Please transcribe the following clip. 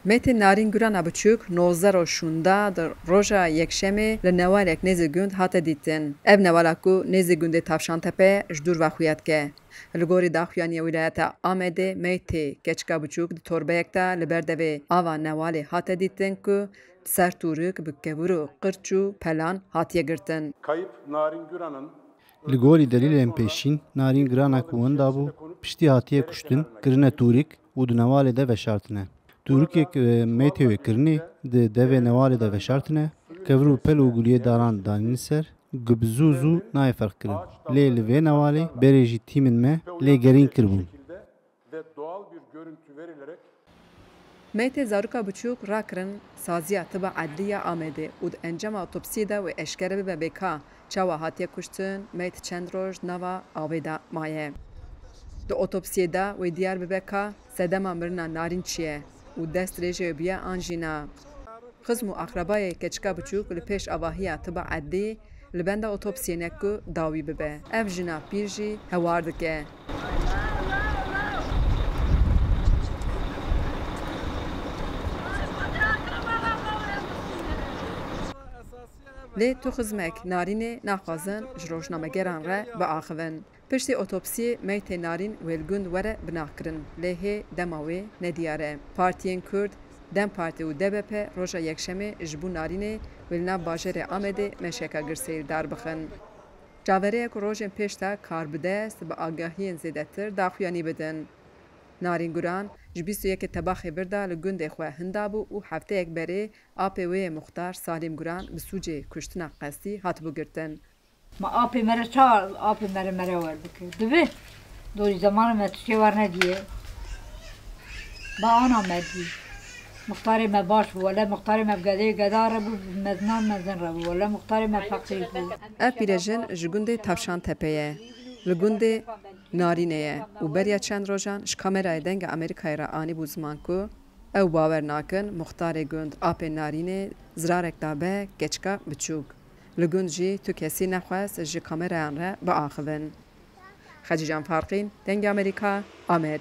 Mete Narin Gurana biçûk 19 şunda di roja yekşemê li newalek nêzî gund hate dîtin. Ev newala ku nêzî gundê Tavşantepe ji dûr ve xuya dike. Li gorî daxuyaniya wîlayeta Amedê Meytê keçika biçûk di torbeyek de li ber devê ava newalê hate dîtin ku ser tûrik bi kevir û qirç û pelan hatiye girtin. Kayıp Narin Güran'ın Li gorî delîlên pêşîn, Narîn girana ku winda bû, piştî hatiye kuştin, kirine tûrik û di newalê de veşartine. Tûrikek Meytê wê kirinê di devê newalê de veşartine, kevir û pel û guliyê daran danîn ser, ku bi zû zû nayê ferqkirin. Lê li vê newalê berê jî tîmên me lê gerîn kirbûn. ve doğal bir görüntü verilerek Meytê zaroka biçûk rakirin saziya tiba edliya Amedê û di encama otopsiyê de wê eşkere bibe bêka çawa hatiye kuştin Meyt çend roj nava avê de maye. Di otopsiyê de wê diyar bibe ka sedema mirina Narîn çi ye û dest rêjê biye an jî na. Xizm û axrabayê keçika biçûk li pêş avahiya tiba edlî li benda otopsiyê ne ku dawî bibe. Ev jina pîr jî hewar dike. Lê tu xizmek Narînê naxwazin ji rojnamegeran re biaxivin. Piştî otopsiyê Meytê Narîn wêlgund were binavkirin lê hê dema wê nediyar e. Partiyên Kurd, Dem Partî û DBP roja yekşemê ji bo Narînê wê li nav bajarê Amedê meşeka girseyr darbixin. Cavereyek ku rojên pêş de karbidest bi agahiyên zêdetir daxuyanî bidin. Narîn Guran ji 21 tebaxê bir de li gundê xwe hinda bû û hefteyek berê apê wê yê muxtar Salîm Guran bi sûcê kuştina qesdî hatibû girtin. Ma apê me re çar, apê me re werdike. Divê dorî zamana me tiştê war nediye. Ba ana me dî. Muxtarê me baş bû, wele muxtarê me bi gedeyê gedar re bû, meznan mezin re bû, wele muxtarê me feqîr bû. Ev pîrejin ji gundê Tavşantepe ye. Li gundê Narînê ye û beriya çend rojan ji kamerayê dengê Amerîkayê re anî bû ziman ku ew bawer nakin muxtarê gund apê Narînê zirarek dabe keçika biçûk. Li gund jî tu kesî nexwest ji kamerayan re biaxivin. Xecîcan Farqîn, dengê Amerîka, Amed.